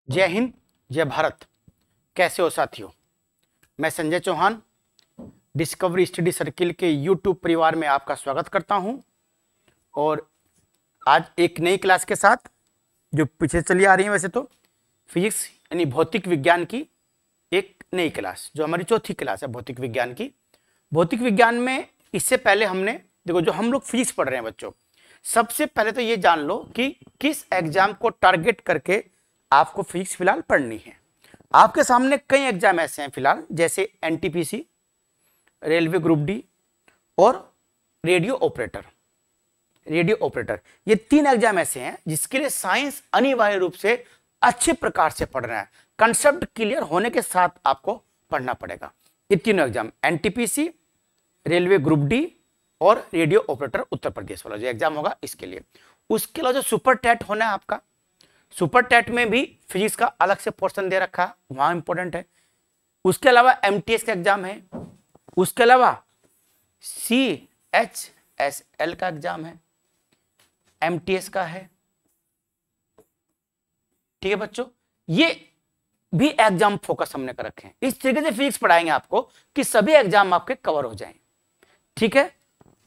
जय हिंद, जय भारत। कैसे हो साथियों? मैं Sanjay Chauhan discovery study circle के यूट्यूब परिवार में आपका स्वागत करता हूं और आज एक नई क्लास के साथ जो पीछे चली आ रही है, वैसे तो फिजिक्स यानी भौतिक विज्ञान की एक नई क्लास जो हमारी चौथी क्लास है भौतिक विज्ञान की। भौतिक विज्ञान में इससे पहले हमने देखो जो हम लोग फिजिक्स पढ़ रहे हैं बच्चों, सबसे पहले तो ये जान लो कि किस एग्जाम को टारगेट करके आपको फिजिक्स फिलहाल पढ़नी है। आपके सामने कई एग्जाम ऐसे हैं फिलहाल, जैसे एनटीपीसी, रेलवे ग्रुप डी और रेडियो ऑपरेटर। ये तीन एग्जाम ऐसे हैं जिसके लिए साइंस अनिवार्य रूप से अच्छे प्रकार से पढ़ना है। कंसेप्ट क्लियर होने के साथ आपको पढ़ना पड़ेगा। ये तीनों exam NTPC, railway group D और रेडियो ऑपरेटर उत्तर प्रदेश वाला जो एग्जाम होगा इसके लिए। उसके अलावा जो सुपर टेट होना है आपका, सुपर टेट में भी फिजिक्स का अलग से पोर्शन दे रखा है, वहां इंपॉर्टेंट है। उसके अलावा एमटीएस का एग्जाम है, उसके अलावा CHSL का एग्जाम है, एमटीएस का है। ठीक है बच्चों, ये भी एग्जाम फोकस हमने कर रखे हैं। इस तरीके से फिजिक्स पढ़ाएंगे आपको कि सभी एग्जाम आपके कवर हो जाएं। ठीक है,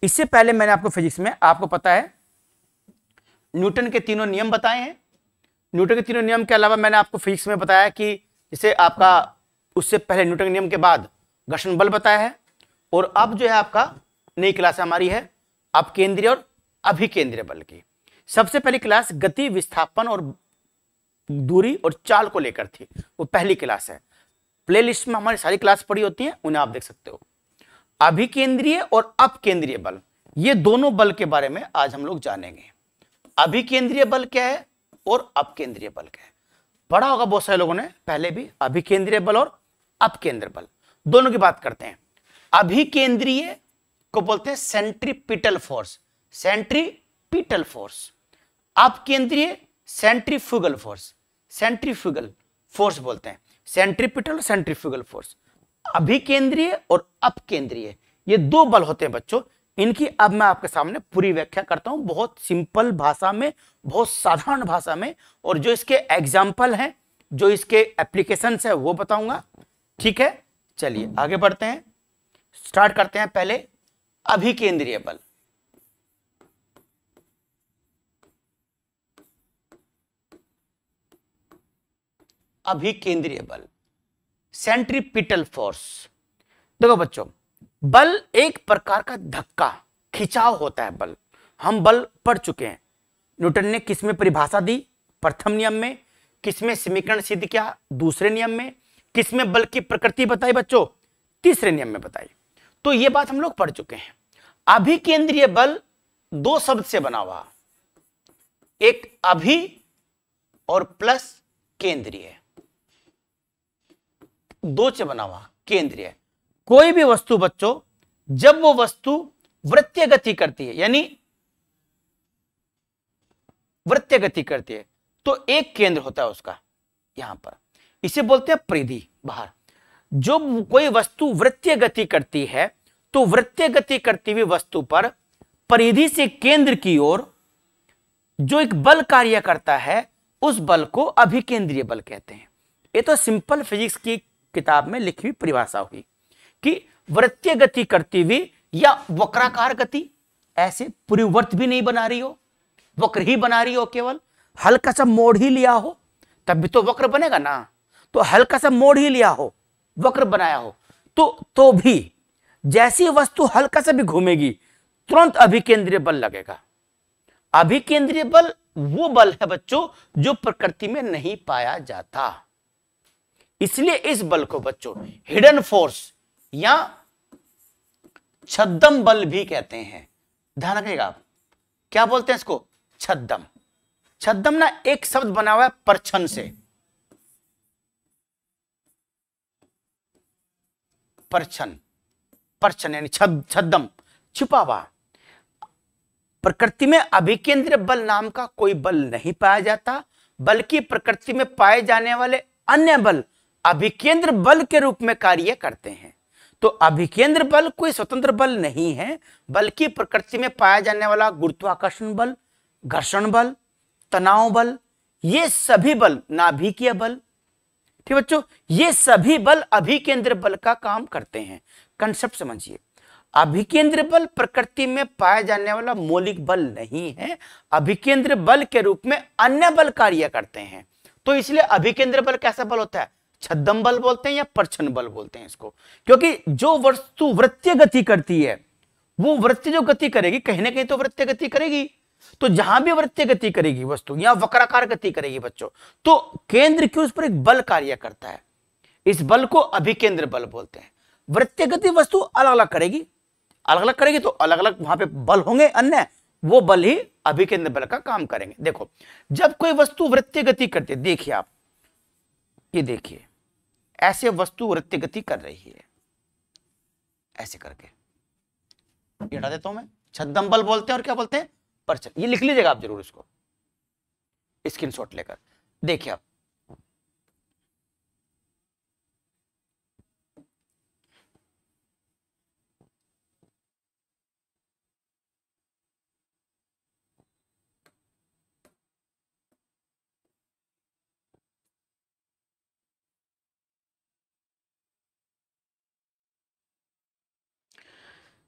इससे पहले मैंने आपको फिजिक्स में, आपको पता है, न्यूटन के तीनों नियम बताए हैं। न्यूटन के तीनों नियम के अलावा मैंने आपको फिजिक्स में बताया कि जैसे आपका उससे पहले न्यूटन के नियम के बाद घर्षण बल बताया है। और अब जो है आपका नई क्लास हमारी है अपकेंद्रीय और अभिकेंद्रीय बल की। सबसे पहली क्लास गति, विस्थापन और दूरी और चाल को लेकर थी, वो पहली क्लास है। प्लेलिस्ट में हमारी सारी क्लास पड़ी होती है, उन्हें आप देख सकते हो। अभिकेंद्रीय और अपकेंद्रीय बल, ये दोनों बल के बारे में आज हम लोग जानेंगे। अभिकेंद्रीय बल क्या है और अपकेंद्रीय बल क्या है, पढ़ा होगा बहुत सारे लोगों ने पहले भी। अभिकेंद्रीय बल और अपकेंद्रीय बल दोनों की बात करते हैं। अभिकेंद्रीय को बोलते हैं सेंट्रीपिटल फोर्स, सेंट्रीपिटल फोर्स। अपकेंद्रीय सेंट्रीफ्यूगल फोर्स, सेंट्रीफ्यूगल फोर्स बोलते हैं, सेंट्रीपिटल सेंट्रीफ्यूगल फोर्स। अभिकेंद्रीय और अपकेंद्रीय ये दो बल होते हैं बच्चों। इनकी अब मैं आपके सामने पूरी व्याख्या करता हूं, बहुत सिंपल भाषा में, बहुत साधारण भाषा में, और जो इसके एग्जाम्पल हैं, जो इसके एप्लीकेशंस है वो बताऊंगा। ठीक है, चलिए आगे बढ़ते हैं, स्टार्ट करते हैं। पहले अभिकेंद्रीय बल। अभिकेंद्रीय बल, सेंट्रीपिटल फोर्स। देखो बच्चों, बल एक प्रकार का धक्का, खिंचाव होता है बल। हम बल पढ़ चुके हैं। न्यूटन ने किस में परिभाषा दी? प्रथम नियम में। किस में समीकरण सिद्ध किया? दूसरे नियम में। किस में बल की प्रकृति बताई बच्चों? तीसरे नियम में बताई। तो ये बात हम लोग पढ़ चुके हैं। अभिकेंद्रीय बल दो शब्द से बना हुआ, एक अभि और प्लस केंद्रीय, दो से बना हुआ केंद्रीय। कोई भी वस्तु बच्चों, जब वो वस्तु वृत्तीय गति करती है, यानी वृत्तीय गति करती है, तो एक केंद्र होता है उसका यहां पर, इसे बोलते हैं परिधि बाहर। जो कोई वस्तु वृत्तीय गति करती है तो वृत्तीय गति करती हुई वस्तु पर परिधि से केंद्र की ओर जो एक बल कार्य करता है, उस बल को अभिकेंद्रीय बल कहते हैं। ये तो सिंपल फिजिक्स की किताब में लिखी हुई परिभाषा हुई कि वृत्तीय गति करती हुई या वक्राकार गति, ऐसे पूरी वृत्त भी नहीं बना रही हो, वक्र ही बना रही हो, केवल हल्का सा मोड़ ही लिया हो, तब भी तो वक्र बनेगा ना। तो हल्का सा मोड़ ही लिया हो, वक्र बनाया हो, तो भी जैसी वस्तु हल्का सा भी घूमेगी तुरंत अभिकेंद्रीय बल लगेगा। अभिकेंद्रीय बल वो बल है बच्चों जो प्रकृति में नहीं पाया जाता, इसलिए इस बल को बच्चों हिडन फोर्स या छद्म बल भी कहते हैं। ध्यान रखिएगा आप, क्या बोलते हैं इसको? छद्म। छद्म ना एक शब्द बना हुआ है परछन से, परछन, परछन यानी छद्म, छुपा हुआ। प्रकृति में अभिकेंद्रीय बल नाम का कोई बल नहीं पाया जाता, बल्कि प्रकृति में पाए जाने वाले अन्य बल अभिकेंद्र बल के रूप में कार्य करते हैं। तो अभिकेंद्र बल कोई स्वतंत्र बल नहीं है, बल्कि प्रकृति में पाया जाने वाला गुरुत्वाकर्षण बल, घर्षण बल, तनाव बल, ये सभी बल नाभिकीय बल, ठीक बच्चों, ये सभी बल अभिकेंद्र बल का काम करते हैं। कंसेप्ट समझिए, अभिकेंद्र बल प्रकृति में पाया जाने वाला मौलिक बल नहीं है, अभिकेंद्र बल के रूप में अन्य बल कार्य करते हैं। तो इसलिए अभिकेंद्र बल कैसा बल होता है? छद्म बल बोलते हैं या परछन बल बोलते हैं इसको, क्योंकि जो वस्तु वृत्तीय गति करती है, वो वृत्तीय जो गति करेगी कहीं ना कहीं तो वृत्तीय गति करेगी। तो जहां भी वृत्तीय गति करेगी वस्तु या वक्राकार गति करेगी बच्चों, तो केंद्र के उस पर एक बल कार्य करता है, इस बल को अभिकेंद्र बल बोलते हैं। वृत्तीय गति वस्तु अलग अलग करेगी तो अलग अलग वहां पे बल होंगे अन्य, वो बल ही अभिकेंद्र बल का काम करेंगे। देखो, जब कोई वस्तु वृत्तीय गति करती है, देखिए आप, ये देखिए ऐसे वस्तु वृत्तीय गति कर रही है, ऐसे करके, ये हटा देता हूं मैं, छद्म बल बोलते हैं और क्या बोलते हैं? परछन। ये लिख लीजिएगा आप जरूर इसको स्क्रीनशॉट लेकर। देखिए आप,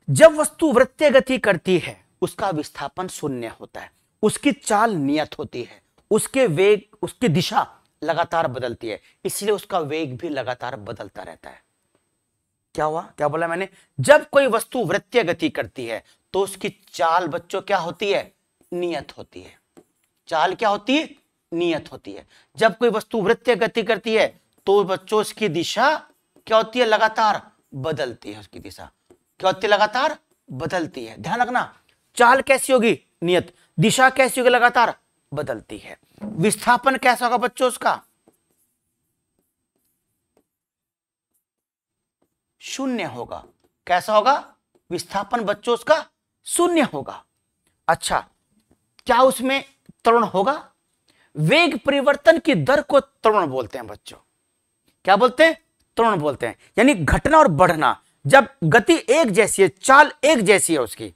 जब वस्तु वृत्तीय गति करती है उसका विस्थापन शून्य होता है, उसकी चाल नियत होती है, उसके वेग, उसकी दिशा लगातार बदलती है, इसलिए उसका वेग भी लगातार बदलता रहता है। क्या हुआ, क्या बोला मैंने? जब कोई वस्तु वृत्तीय गति करती है तो उसकी चाल बच्चों क्या होती है? नियत होती है। चाल क्या होती है? नियत होती है। जब कोई वस्तु वृत्तीय गति करती है तो बच्चों उसकी दिशा क्या होती है? लगातार बदलती है। उसकी दिशा क्या होती है? लगातार बदलती है। ध्यान रखना, चाल कैसी होगी? नियत। दिशा कैसी होगी? लगातार बदलती है। विस्थापन कैसा होगा बच्चों उसका? शून्य होगा। कैसा होगा? विस्थापन बच्चों उसका शून्य होगा। अच्छा, क्या उसमें त्वरण होगा? वेग परिवर्तन की दर को त्वरण बोलते हैं बच्चों। क्या बोलते हैं? त्वरण बोलते हैं। यानी घटना और बढ़ना, जब गति एक जैसी है, चाल एक जैसी है, उसकी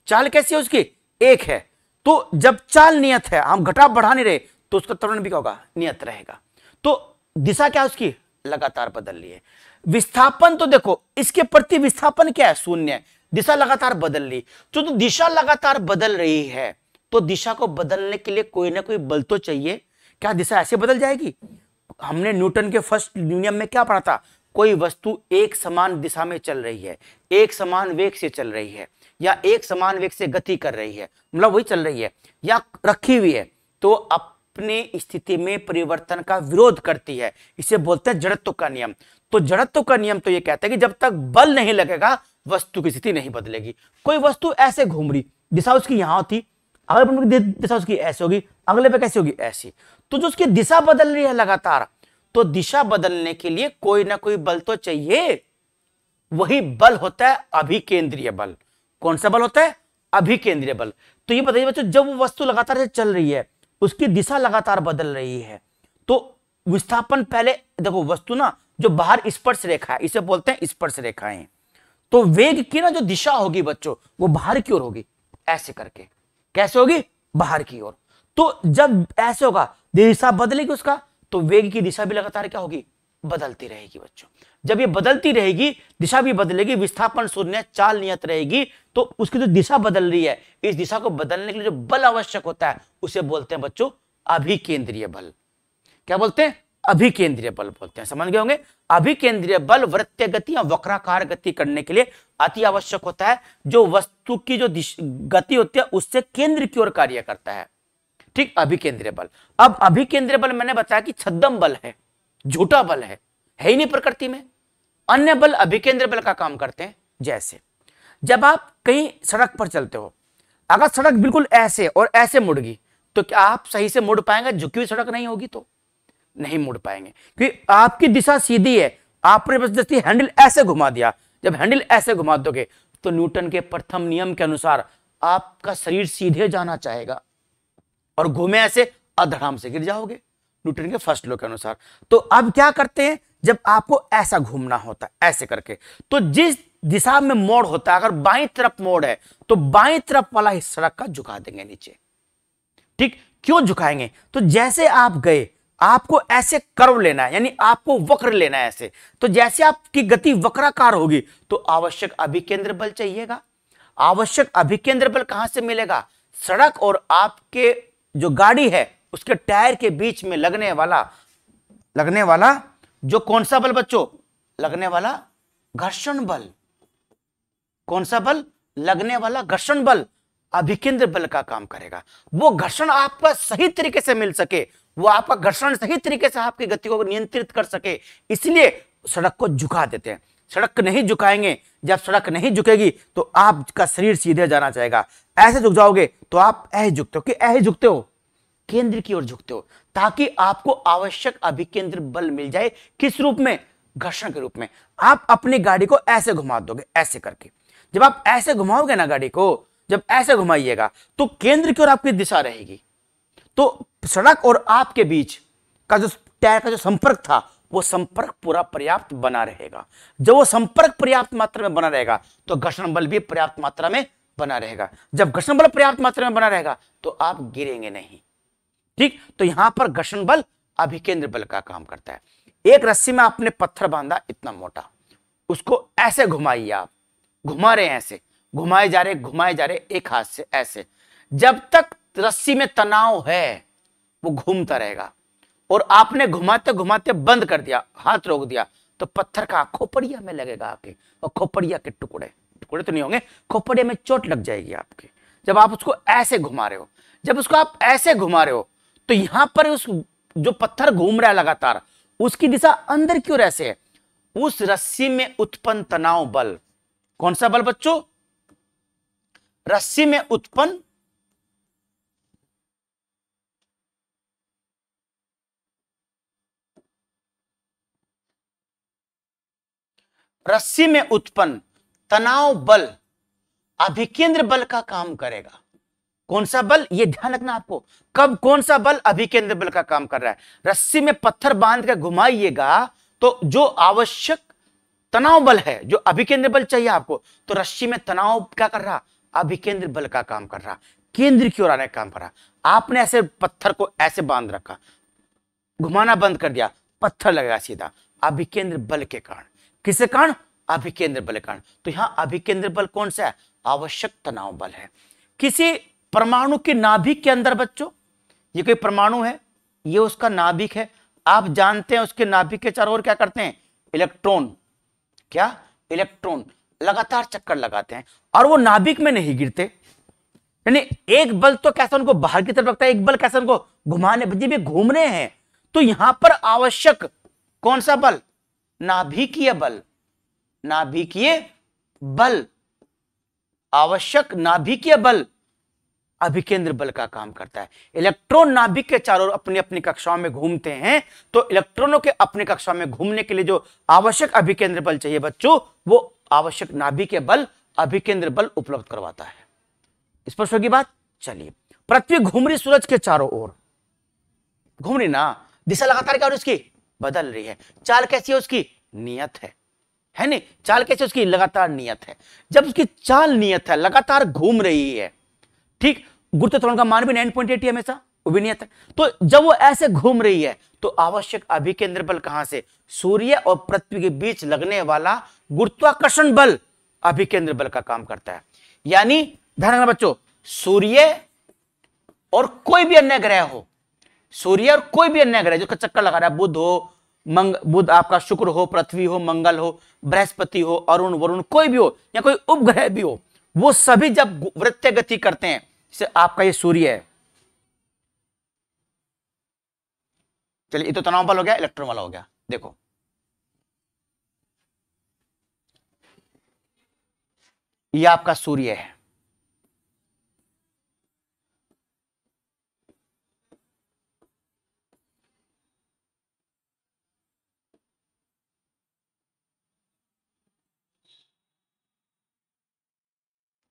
चाल कैसी है? उसकी एक है। तो जब चाल नियत है, हम घटा बढ़ा नहीं रहे, तो उसका त्वरण भी क्या होगा? नियत रहेगा। तो दिशा क्या उसकी? लगातार बदल रही है। विस्थापन तो देखो, इसके प्रति विस्थापन क्या है? शून्य है। दिशा लगातार बदल रही, तो दिशा लगातार बदल रही है, तो दिशा को बदलने के लिए कोई ना कोई बल तो चाहिए। क्या दिशा ऐसे बदल जाएगी? हमने न्यूटन के फर्स्ट नियम में क्या पढ़ा था? कोई वस्तु एक समान दिशा में चल रही है, एक समान वेग से चल रही है, या एक समान वेग से गति कर रही है, मतलब वही चल रही है या रखी हुई है, तो अपने स्थिति में परिवर्तन का विरोध करती है, इसे बोलते हैं जड़त्व का नियम। तो जड़त्व का नियम तो ये कहता है कि जब तक बल नहीं लगेगा वस्तु की स्थिति नहीं बदलेगी। कोई वस्तु ऐसे घूम रही, दिशा उसकी यहां होती, अगले दिशा उसकी ऐसी होगी, अगले पे कैसी होगी? ऐसी। तो जो उसकी दिशा बदल रही है लगातार, तो दिशा बदलने के लिए कोई ना कोई बल तो चाहिए, वही बल होता है अभिकेंद्रीय बल। कौन सा बल होता है? अभिकेंद्रीय बल। तो ये बताइए बच्चों, जब वो वस्तु लगातार से चल रही है, उसकी दिशा लगातार बदल रही है, तो विस्थापन पहले देखो, वस्तु ना जो बाहर स्पर्श रेखा है, इसे बोलते हैं स्पर्श रेखाएं, तो वेग की ना जो दिशा होगी बच्चों, वो बाहर की ओर होगी, ऐसे करके। कैसे होगी? बाहर की ओर। तो जब ऐसे होगा, दिशा बदलेगी उसका, तो वेग की दिशा भी लगातार क्या होगी? बदलती रहेगी बच्चों। जब ये बदलती रहेगी, दिशा भी बदलेगी, विस्थापन शून्य, चाल नियत रहेगी, तो उसकी जो दिशा बदल रही है, इस दिशा को बदलने के लिए जो बल आवश्यक होता है, उसे बोलते हैं बच्चों अभिकेंद्रीय बल। क्या बोलते हैं? अभिकेंद्रीय बल बोलते हैं। समझ गए होंगे? अभिकेंद्रीय बल वृत्तीय गति या वक्राकार गति करने के लिए अति आवश्यक होता है, जो वस्तु की जो गति होती है उससे केंद्र की ओर कार्य करता है। ठीक, अभिकेंद्रीय बल। अब अभिकेंद्रीय बल मैंने बताया कि छद्म बल है, झूठा बल है ही नहीं प्रकृति में। अन्य बल अभिकेंद्रीय बल का काम करते हैं। जैसे जब आप कहीं सड़क पर चलते हो, अगर सड़क बिल्कुल ऐसे और ऐसे मुड़ गई, तो क्या आप सही से मुड़ पाएंगे? झुकी हुई सड़क नहीं होगी तो नहीं मुड़ पाएंगे, क्योंकि आपकी दिशा सीधी है, आपने बस जैसे हैंडल ऐसे घुमा दिया। जब हैंडल ऐसे घुमा दोगे तो न्यूटन के प्रथम नियम के अनुसार आपका शरीर सीधे जाना चाहेगा, और घूमे ऐसे अधड़ाम से गिर जाओगे, न्यूटन के फर्स्ट लॉ के अनुसार। तो अब क्या करते हैं, जब आपको ऐसा घूमना होता है ऐसे करके, तो जिस दिशा में मोड़ होता है, अगर बाईं तरफ मोड़ है तो बाईं तरफ वाला हिस्सा सड़क का झुका देंगे नीचे। ठीक, क्यों झुकाएंगे? तो जैसे आप गए, आपको ऐसे कर्व लेना है, यानी आपको वक्र लेना है ऐसे। तो जैसे आपकी गति वक्राकार होगी तो आवश्यक अभिकेंद्र बल चाहिएगा। आवश्यक अभिकेंद्र बल कहां से मिलेगा? सड़क और आपके जो गाड़ी है उसके टायर के बीच में लगने वाला जो कौन सा बल बच्चों? लगने वाला घर्षण बल। कौन सा बल? लगने वाला घर्षण बल अभिकेंद्र बल का काम करेगा। वो घर्षण आपका सही तरीके से मिल सके, वो आपका घर्षण सही तरीके से आपकी गति को नियंत्रित कर सके, इसलिए सड़क को झुका देते हैं। सड़क नहीं झुकाएंगे, जब सड़क नहीं झुकेगी तो आपका शरीर सीधे जाना चाहेगा। ऐसे झुक जाओगे तो आप ऐसे झुकते हो कि ऐसे झुकते हो, केंद्र की ओर झुकते हो, ताकि आपको आवश्यक अभिकेंद्र बल मिल जाए। किस रूप में? घर्षण के रूप में। आप अपनी गाड़ी को ऐसे घुमा दोगे, ऐसे करके। जब आप ऐसे घुमाओगे ना गाड़ी को, जब ऐसे घुमाइएगा तो केंद्र की ओर आपकी दिशा रहेगी। तो सड़क और आपके बीच का जो टायर का जो संपर्क था, वो संपर्क पूरा पर्याप्त बना रहेगा। जब वो संपर्क पर्याप्त मात्रा में बना रहेगा तो घर्षण बल भी पर्याप्त मात्रा में बना रहेगा। जब घर्षण बल पर्याप्त मात्रा में बना रहेगा तो आप गिरेंगे नहीं। ठीक, तो यहां पर घर्षण बल अभिकेंद्र बल का काम करता है। एक रस्सी में आपने पत्थर बांधा इतना मोटा, उसको ऐसे घुमाइए, आप घुमा रहे हैं, ऐसे घुमाए जा रहे एक हाथ से ऐसे। जब तक रस्सी में तनाव है वो घूमता रहेगा, और आपने घुमाते घुमाते बंद कर दिया, हाथ रोक दिया, तो पत्थर का खोपड़िया में लगेगा आपके, और खोपड़िया के टुकड़े तो नहीं होंगे, खोपड़िया में चोट लग जाएगी आपके। जब आप उसको ऐसे घुमा रहे हो, जब उसको आप ऐसे घुमा रहे हो तो यहां पर उस जो पत्थर घूम रहा है लगातार, उसकी दिशा अंदर की ओर ऐसे है। उस रस्सी में उत्पन्न तनाव बल, कौन सा बल बच्चों? रस्सी में उत्पन्न तनाव बल अभिकेंद्र बल का काम करेगा। कौन सा बल? ये ध्यान रखना आपको, कब कौन सा बल अभिकेंद्र बल का काम कर रहा है। रस्सी में पत्थर बांध कर घुमाइएगा तो जो आवश्यक तनाव बल है, जो अभिकेंद्र बल चाहिए आपको, तो रस्सी में तनाव क्या कर रहा? अभिकेंद्र बल का काम कर रहा, केंद्र की ओर आने का काम कर रहा। आपने ऐसे पत्थर को ऐसे बांध रखा, घुमाना बंद कर दिया, पत्थर लगेगा सीधा, अभिकेंद्र बल के कारण। किसके कारण? अभिकेंद्र बल के कारण। तो यहां अभिकेंद्र बल कौन सा है? आवश्यक तनाव बल है। किसी परमाणु की नाभिक के अंदर बच्चों, ये कोई परमाणु है, ये उसका नाभिक है। आप जानते हैं उसके नाभिक के चारों ओर क्या करते हैं? इलेक्ट्रॉन, क्या? इलेक्ट्रॉन लगातार चक्कर लगाते हैं, और वो नाभिक में नहीं गिरते। यानी एक बल तो कैसा उनको बाहर की तरफ लगता है, एक बल कैसा उनको घुमाने, जब ये घूम रहे हैं तो यहां पर आवश्यक कौन सा बल? नाभिकीय बल। नाभिकीय बल, आवश्यक नाभिकीय बल अभिकेंद्र बल का काम करता है। इलेक्ट्रॉन नाभिक के चारों ओर अपनी अपनी कक्षाओं में घूमते हैं, तो इलेक्ट्रॉनों के अपनी कक्षा में घूमने के लिए जो आवश्यक अभिकेंद्र बल चाहिए बच्चों, वो आवश्यक नाभिकीय बल अभिकेंद्र बल उपलब्ध करवाता है। स्पष्ट होगी बात? चलिए, पृथ्वी घूम रही सूरज के चारों ओर, घूम रही ना, दिशा लगातार क्या हो रही है उसकी? बदल रही है। चाल कैसी है उसकी? नियत है नहीं? चाल कैसी उसकी? लगातार नियत है। जब उसकी चाल नियत है, लगातार घूम रही है, ठीक, गुरुत्वाकर्षण का मान भी 9.8 हमेशा, वो भी नियत है। तो जब वो ऐसे घूम रही है तो आवश्यक अभिकेंद्र बल कहां से? सूर्य और पृथ्वी के बीच लगने वाला गुरुत्वाकर्षण बल अभिकेंद्र बल का काम करता है। यानी ध्यान रखना बच्चों, सूर्य और कोई भी अन्य ग्रह हो, सूर्य और कोई भी अन्य ग्रह जिसका चक्कर लगा रहा है, बुध हो, बुध आपका, शुक्र हो, पृथ्वी हो, मंगल हो, बृहस्पति हो, अरुण, वरुण, कोई भी हो, या कोई उपग्रह भी हो, वो सभी जब वृत्तीय गति करते हैं, जैसे आपका ये सूर्य है, चलिए ये तो तनाव बल हो गया, इलेक्ट्रॉन वाला हो गया। देखो ये आपका सूर्य है,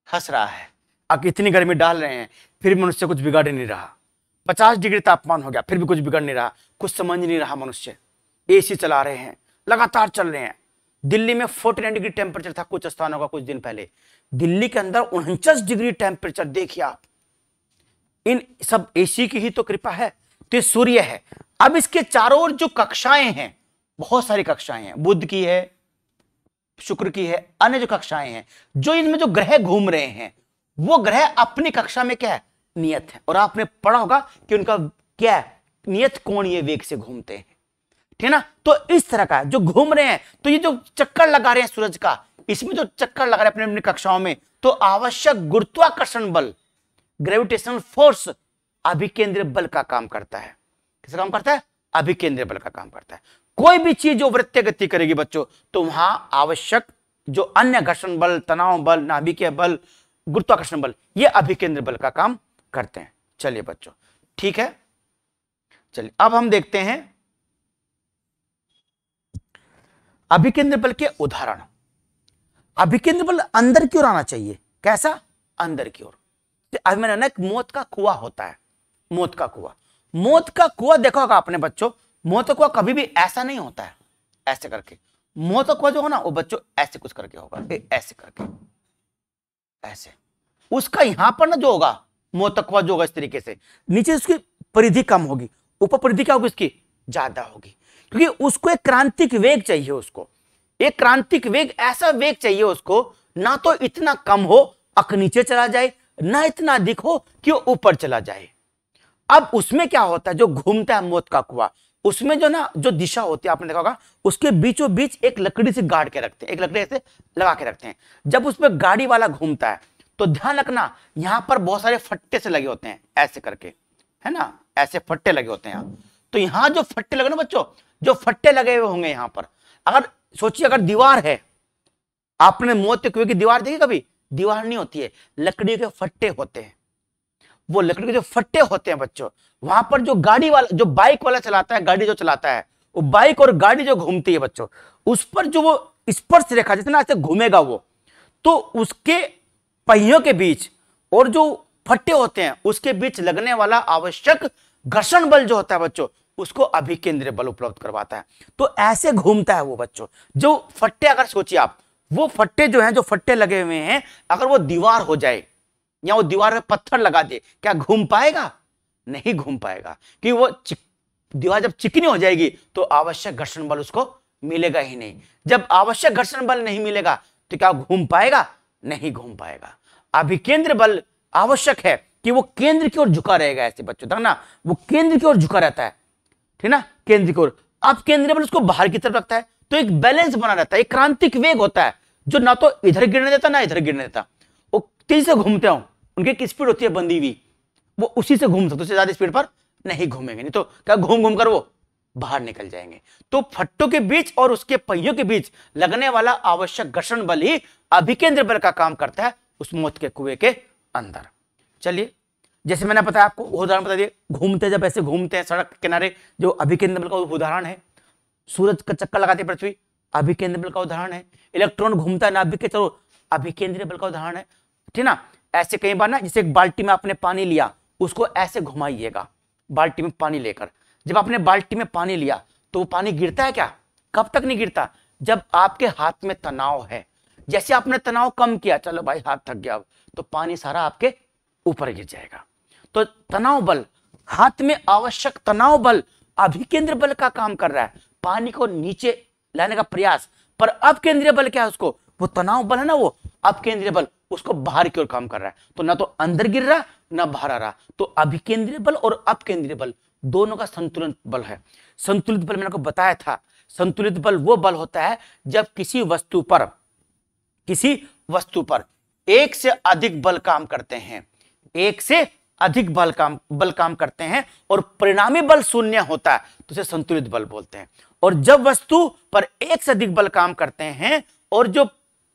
हंस रहा है, अब इतनी गर्मी डाल रहे हैं फिर मनुष्य कुछ बिगाड़ नहीं रहा, 50 डिग्री तापमान हो गया फिर भी कुछ बिगड़ नहीं रहा, कुछ समझ नहीं रहा मनुष्य, एसी चला रहे हैं, लगातार चल रहे हैं। दिल्ली में 49 डिग्री टेम्परेचर था कुछ स्थानों का कुछ दिन पहले, दिल्ली के अंदर 49 डिग्री टेम्परेचर, देखिए आप इन सब ईश्वर की ही तो कृपा है। तो ये सूर्य है। अब इसके चारों ओर जो कक्षाएं हैं, बहुत सारी कक्षाएं हैं, बुध की है, शुक्र की है, अन्य जो कक्षाएं हैं, जो इनमें जो ग्रह घूम रहे हैं, वो ग्रह अपनी कक्षा में क्या है, नियत है। और आपने पढ़ा होगा कि उनका क्या है, नियत कोणीय वेग से घूमते हैं, ठीक है ना। तो इस तरह का जो घूम रहे हैं, तो ये जो चक्कर लगा रहे हैं सूरज का, इसमें जो चक्कर लगा रहे हैं अपने अपनी कक्षाओं में, तो आवश्यक गुरुत्वाकर्षण बल, ग्रेविटेशनल फोर्स, अभिकेंद्रीय बल का काम करता है। किसका काम करता है, अभिकेंद्रीय बल का काम करता है। कोई भी चीज जो वृत्तीय गति करेगी बच्चों, तो वहां आवश्यक जो अन्य घर्षण बल, तनाव बल, नाभिकीय बल, गुरुत्वाकर्षण बल, ये अभिकेंद्रीय बल का काम करते हैं। चलिए बच्चों, ठीक है। चलिए अब हम देखते हैं अभिकेंद्रीय बल के उदाहरण। अभिकेंद्रीय बल अंदर की ओर आना चाहिए। कैसा, अंदर की ओर। अभी मैंने ना, एक मौत का कुआं होता है, मौत का कुआं। मौत का कुआं देखा होगा आपने बच्चों। मौत का कुआं कभी भी ऐसा नहीं होता है, ऐसे करके। मौत का कुआं जो है ना, वो बच्चों ऐसे कुछ करके होगा, ऐसे करके, ऐसे। उसका यहां पर ना जो होगा, मौत का कुआं जो होगा इस तरीके से, नीचे उसकी परिधि कम होगी, ऊपर परिधि क्या होगी उसकी, ज्यादा होगी। क्योंकि उसको एक क्रांतिक वेग चाहिए, उसको एक क्रांतिक वेग, ऐसा वेग चाहिए उसको, ना तो इतना कम हो अक नीचे चला जाए, ना इतना अधिक हो कि वो ऊपर चला जाए। अब उसमें क्या होता है, जो घूमता है मौत का कुआं, उसमें जो ना, जो दिशा होती है आपने देखा होगा, उसके बीचों बीच एक लकड़ी से गाड़ के रखते हैं, एक लकड़ी ऐसे लगा के रखते हैं। जब उसमें गाड़ी वाला घूमता है, तो ध्यान रखना, यहां पर बहुत सारे फट्टे से लगे होते हैं, ऐसे करके, है ना, ऐसे फट्टे लगे होते हैं यहां। तो यहां जो फट्टे लगे ना बच्चों, जो फट्टे लगे हुए होंगे यहां पर, अगर सोचिए अगर दीवार है, आपने मौत के कुएं की दीवार देखी कभी, दीवार नहीं होती है, लकड़ी के फट्टे होते हैं। वो लकड़ी के जो फट्टे होते हैं बच्चों, वहां पर जो गाड़ी वाला, जो बाइक वाला चलाता है, गाड़ी जो चलाता है, वो बाइक और गाड़ी जो घूमती है बच्चों, उस पर जो वो स्पर्श रेखा जितना ऐसे घूमेगा वो, तो उसके पहियों के बीच और जो फट्टे होते हैं उसके बीच लगने वाला आवश्यक घर्षण बल जो होता है बच्चों, उसको अभिकेंद्रीय बल उपलब्ध करवाता है। तो ऐसे घूमता है वो बच्चों। जो फट्टे, अगर सोचिए आप, वो फट्टे जो हैं, जो फट्टे लगे हुए हैं, अगर वो दीवार हो जाए या वो दीवार में पत्थर लगा दे, क्या घूम पाएगा, नहीं घूम पाएगा। कि वो दीवार जब चिकनी हो जाएगी तो आवश्यक घर्षण बल उसको मिलेगा ही नहीं। जब आवश्यक घर्षण बल नहीं मिलेगा तो क्या घूम पाएगा, नहीं घूम पाएगा। अभिकेंद्र बल आवश्यक है कि वो केंद्र की ओर झुका रहेगा, ऐसे बच्चों तक ना, वो केंद्र की ओर झुका रहता है, ठीक ना, केंद्र की ओर। अब केंद्रीय बल उसको बाहर की तरफ रखता है, तो एक बैलेंस बना रहता है, एक क्रांतिक वेग होता है, जो ना तो इधर गिरने देता ना इधर गिरने देता। वो तेजी से घूमते हो, उनकी एक स्पीड होती है बंधी हुई, वो उसी से घूम सकते, उससे ज्यादा स्पीड पर नहीं घूमेंगे, नहीं तो क्या घूम घूम कर वो बाहर निकल जाएंगे। तो फट्टों के बीच और उसके पहियों के बीच लगने वाला आवश्यक घर्षण बल ही अभिकेंद्र बल का काम करता है उस मौत के कुएं के अंदर। चलिए, जैसे मैंने बताया आपको, उदाहरण बता दिए, घूमते जब ऐसे घूमते हैं सड़क किनारे, जो अभिकेंद्र बल का उदाहरण है। सूरज का चक्कर लगाती पृथ्वी, अभिकेंद्र बल का उदाहरण है। इलेक्ट्रॉन घूमता है नाभिक के चारों, अभिकेंद्रीय बल का उदाहरण है, ठीक ना। ऐसे कई बार ना, जैसे एक बाल्टी में आपने पानी लिया, उसको ऐसे घुमाइएगा, बाल्टी में पानी लेकर, जब आपने बाल्टी में पानी लिया तो वो पानी गिरता है क्या, कब तक नहीं गिरता, जब आपके हाथ में तनाव है। जैसे आपने तनाव कम किया, चलो भाई हाथ थक गया, तो पानी सारा आपके ऊपर गिर जाएगा। तो तनाव बल, हाथ में आवश्यक तनाव बल अभिकेंद्र बल का काम कर रहा है, पानी को नीचे लाने का प्रयास। पर अपकेंद्रीय बल क्या है, उसको, वो तनाव बल है ना, वो अपकेंद्रीय बल उसको बाहर की ओर काम कर रहा है, तो ना तो अंदर गिर रहा ना बाहर आ रहा। तो अभिकेंद्रीय बल और अपकेंद्रीय बल दोनों का संतुलित बल है। संतुलित बल मैंने आपको बताया था, संतुलित बल वो बल होता है जब किसी वस्तु पर एक से अधिक बल काम करते हैं, एक से अधिक बल काम करते हैं और परिणामी बल शून्य होता है, तो उसे संतुलित बल बोलते हैं। और जब वस्तु पर एक से अधिक बल काम करते हैं और जो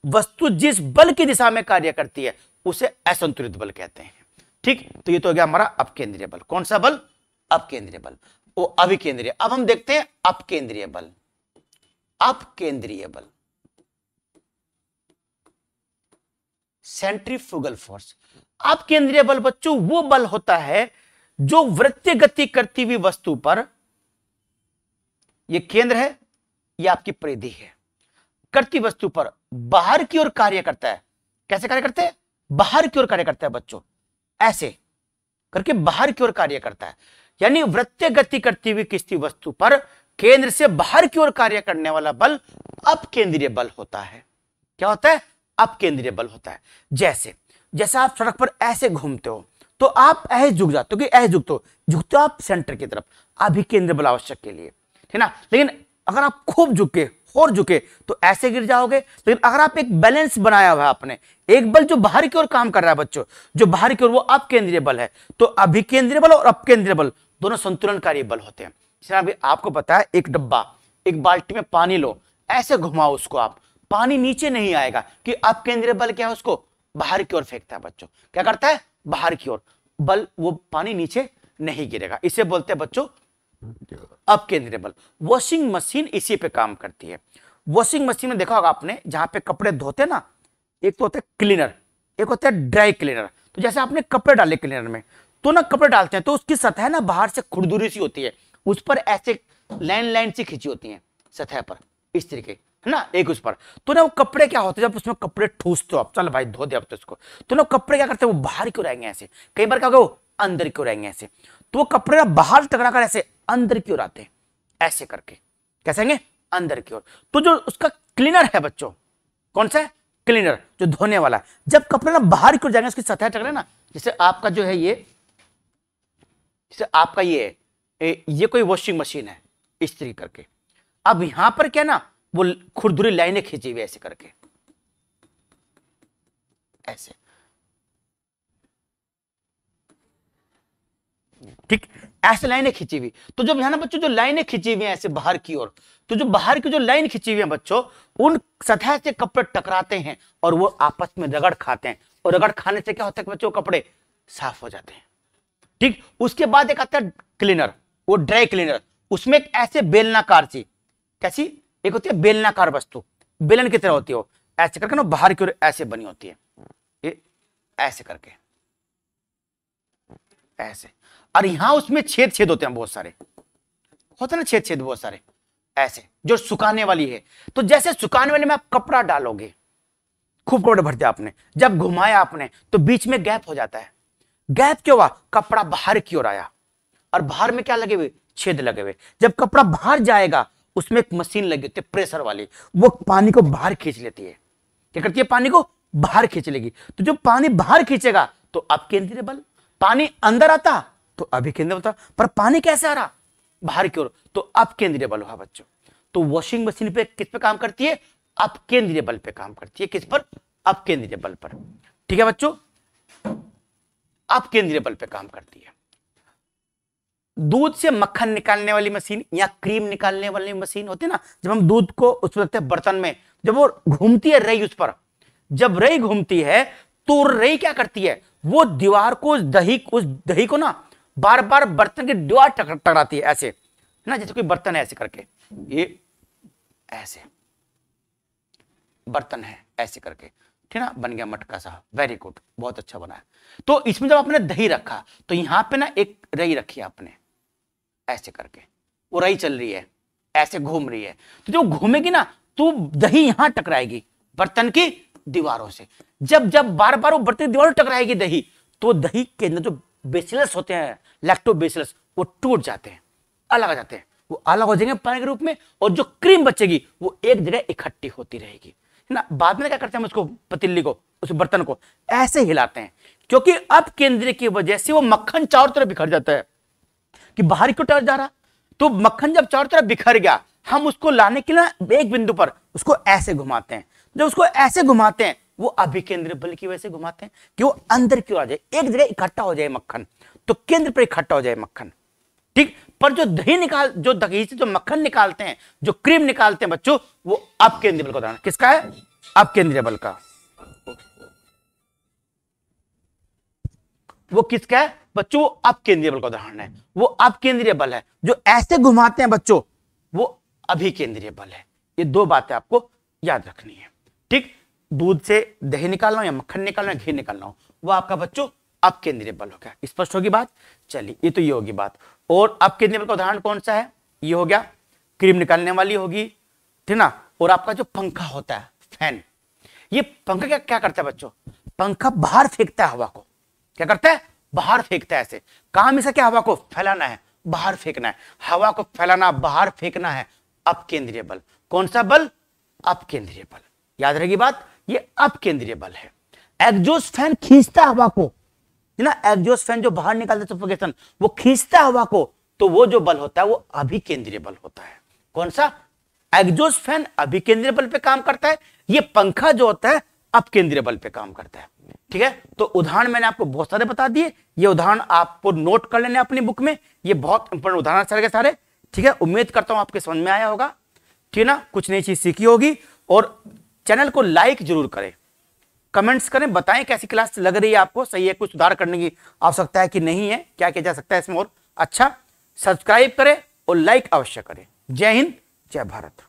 वस्तु जिस बल की दिशा में कार्य करती है उसे असंतुलित बल कहते हैं। ठीक, तो ये तो हो गया हमारा अपकेंद्रीय बल। कौन सा बल, अपकेंद्रीय बल। वो अभिकेंद्रीय। अब हम देखते हैं अपकेंद्रीय बल। अपकेंद्रीय बल, सेंट्रीफ्यूगल फोर्स। अपकेंद्रीय बल बच्चों वो बल होता है जो वृत्तीय गति करती हुई वस्तु पर, ये केंद्र है, ये आपकी परिधि है, करती वस्तु पर बाहर की ओर कार्य करता है। कैसे कार्य करते हैं, बाहर की ओर कार्य करता है बच्चों, ऐसे करके बाहर की ओर कार्य करता है। यानी वृत्तीय गति करती हुई किसी वस्तु पर केंद्र से बाहर की ओर कार्य करने वाला बल अपकेंद्रीय बल होता है। क्या होता है? अपकेंद्रीय बल होता है। जैसे जैसे आप सड़क पर ऐसे घूमते हो तो आप ऐसे झुक जाते हो, कि ऐसे झुकते हो आप सेंटर की तरफ, अभिकेंद्रीय बल आवश्यक के लिए, है ना। लेकिन अगर आप खूब झुके और झुके तो ऐसे गिर जाओगे। लेकिन अगर आप एक बैलेंस बनाया हुआ है आपने, एक बल जो बाहर की ओर काम कर रहा है बच्चों, जो बाहर की ओर, वो अपकेंद्रीय बल है। तो अभिकेंद्रीय बल और अपकेंद्रीय बल दोनों संतुलनकारी बल होते हैं। अभी आपको पता है, एक डब्बा, एक बाल्टी में पानी लो, ऐसे घुमाओ उसको आप, पानी नीचे नहीं आएगा, कि अपकेंद्रीय बल क्या है, उसको बाहर की ओर फेंकता है बच्चों। क्या करता है? बाहर की ओर बल, वो पानी नीचे नहीं गिरेगा। इसे बोलते हैं बच्चों अपकेंद्रीय बल। वॉशिंग मशीन इसी पे काम करती है। वॉशिंग मशीन में देखा होगा आपने, जहां पे कपड़े धोते ना, एक तो होता है क्लीनर, एक होता है ड्राई क्लीनर। तो जैसे आपने कपड़े डाले क्लीनर में, तो ना कपड़े डालते हैं तो उसकी सतह ना बाहर से खुरदुरी सी होती है, उस पर ऐसे लाइन सी खिंची होती है सतह पर, इस तरीके, है ना, एक उस पर। तो ना वो कपड़े क्या होते हैं, जब उसमें कपड़े ठूसते हो आप, चल भाई धो दे अब तो इसको, तो ना कपड़े क्या करते हैं, वो बाहर क्यों रहेंगे ऐसे, कई बार क्या होगा वो अंदर क्यों रहेंगे ऐसे। तो वो कपड़े ना बाहर टकरा कर ऐसे अंदर की ओर आते हैं, ऐसे करके कैसे आएंगे, अंदर की ओर। तो जो उसका क्लीनर है बच्चों, कौन सा है? क्लीनर, जो धोने वाला है। जब कपड़े ना बाहर की ओर जाएंगे, उसकी सतह टकरे ना, जैसे आपका जो है ये, जैसे आपका ये कोई वॉशिंग मशीन है, इस तरीके करके। अब यहां पर क्या ना, वो खुरदुरी लाइनें खींची हुई ऐसे करके, ऐसे, ठीक, ऐसे लाइनें खींची हुई। तो जब यहां ना बच्चों जो लाइनें खींची हुई हैं ऐसे बाहर की ओर, तो जो बाहर की जो लाइन खींची हुई है बच्चों, उन सतह से कपड़े टकराते हैं और वो आपस में रगड़ खाते हैं, और रगड़ खाने से क्या होता है बच्चों, कपड़े साफ हो जाते हैं। ठीक, उसके बाद एक आता है क्लीनर, वो ड्राई क्लीनर। उसमें एक ऐसे बेलनाकार सी, कैसी, एक होती है बेलनाकार वस्तु, बेलन की तरह होती है वो, ऐसे करके ना बाहर की ओर ऐसे बनी होती है, ये ऐसे करके, ऐसे। और यहां उसमें छेद छेद होते हैं बहुत सारे, होते हैं ना छेद छेद बहुत सारे, ऐसे, जो सुखाने वाली है। तो जैसे सुखाने वाले में आप कपड़ा डालोगे, खूब कपड़े भर दिया आपने, जब घुमाया आपने तो बीच में गैप हो जाता है। गैप क्यों हुआ? कपड़ा बाहर की ओर आया, और बाहर में क्या लगे हुए, छेद लगे हुए। जब कपड़ा बाहर जाएगा, उसमें एक मशीन लगी होती है प्रेशर वाली, वो पानी को बाहर खींच लेती है। क्या करती है? पानी को बाहर खींच लेगी। तो जो पानी बाहर खींचेगा तो अपकेंद्रीय बल, पानी अंदर आता तो अभिकेंद्रीय बल। पर पानी कैसे आ रहा? बाहर की ओर, तो अपकेंद्रीय बल हुआ बच्चों। तो वॉशिंग मशीन पे किस पे काम करती है? अपकेंद्रीय बल पे काम करती है। किस पर? अपकेंद्रीय बल पर। ठीक है बच्चों, अपकेंद्रीय बल पे काम करती है। दूध से मक्खन निकालने वाली मशीन या क्रीम निकालने वाली मशीन होती है ना, जब हम दूध को उसमें रखते हैं बर्तन में, जब वो घूमती है रई उस पर, जब रई घूमती है तो रई क्या करती है, वो दीवार को, उस दही को ना बार बार बर्तन की दीवार टकराती है ऐसे, है ना, जैसे कोई बर्तन है ऐसे करके, ये ऐसे बर्तन है ऐसे करके, ठीक ना, बन गया मटका सा, वेरी गुड, बहुत अच्छा बना है। तो इसमें जब आपने दही रखा तो यहां पे ना एक रई रखी आपने ऐसे करके, वो रई चल रही है, ऐसे घूम रही है। तो जो घूमेगी ना तो दही यहां टकराएगी बर्तन की दीवारों से। जब जब बार बार वो बर्तन की दीवारों टकराएगी दही, तो दही के अंदर जो बेसिलस होते हैं, लैक्टोबैसिलस, वो टूट जाते हैं, अलग आ जाते हैं, वो अलग हो जाएंगे पानी के रूप में, और जो क्रीम बचेगी वो एक जगह इकट्ठी होती रहेगी, है ना। बाद में क्या करते हैं, हम उसको पतीली को, उस बर्तन को ऐसे हिलाते हैं, क्योंकि अब केंद्र की वजह से वो मक्खन चारों तरफ बिखर जाता है, कि बाहर क्यों टच जा रहा। तो मक्खन जब चारों तरफ बिखर गया, हम उसको लाने के लिए एक बिंदु पर उसको ऐसे घुमाते हैं। जब उसको ऐसे घुमाते हैं, वो अभिकेंद्रीय बल की वजह से घुमाते हैं कि वो अंदर क्यों आ जाए, एक जगह इकट्ठा हो जाए मक्खन, तो केंद्र पर इकट्ठा हो जाए मक्खन। ठीक, पर जो दही से जो मक्खन निकालते हैं, जो क्रीम निकालते हैं बच्चों, वो अपकेंद्रीय बल का उदाहरण किसका है? अपकेंद्रीय बल का। वो किसका है बच्चों? वो अपकेंद्रीय बल का उदाहरण है। वो अपकेंद्रीय बल है। जो ऐसे घुमाते हैं बच्चों, वो अभिकेंद्रीय बल है। ये दो बातें आपको याद रखनी है। ठीक, दूध से दही निकालना हो या मक्खन निकालना हो, घी निकालना हो, वो आपका बच्चों अपकेंद्रीय बल हो गया। स्पष्ट होगी बात? चलिए, ये तो ये होगी बात। और अपकेंद्रीय बल का उदाहरण कौन सा है? ये हो गया, क्रीम निकालने वाली होगी, ठीक ना। और आपका जो पंखा होता है, फैन, ये पंखा क्या करता है बच्चों? पंखा बाहर फेंकता है हवा को। क्या करता है? बाहर फेंकता है ऐसे। काम हमेशा क्या, हवा को फैलाना है, बाहर फेंकना है, हवा को फैलाना, बाहर फेंकना है। अपकेंद्रीय बल, कौन सा बल, अपकेंद्रीय बल। याद रहेगी बात, ये अपकेंद्रीय बल है। एग्जॉस्ट फैन खींचता हवा को, है ना, एग्जॉस्ट फैन जो बाहर निकालता है सफोकेशन, वो खींचता हवा को, तो वो जो बल होता है वो अभिकेंद्रीय बल होता है। कौन सा, एग्जॉस्ट फैन अभिकेंद्रीय बल पे काम करता है, ये पंखा जो होता है अपकेंद्रीय बल पे काम करता है। ठीक है, तो उदाहरण मैंने आपको बहुत सारे बता दिए, ये उदाहरण आपको नोट कर लेने अपनी बुक में, ये बहुत इंपॉर्टेंट उदाहरण सारे के सारे। ठीक है, उम्मीद करता हूं आपके समझ में आया होगा। ठीक है ना, कुछ नई चीज सीखी होगी। और चैनल को लाइक जरूर करें, कमेंट्स करें, बताएं कैसी क्लास लग रही है आपको, सही है, कुछ सुधार करने की आवश्यकता है कि नहीं है, क्या किया जा सकता है इसमें और अच्छा। सब्सक्राइब करें और लाइक अवश्य करें। जय हिंद, जय भारत।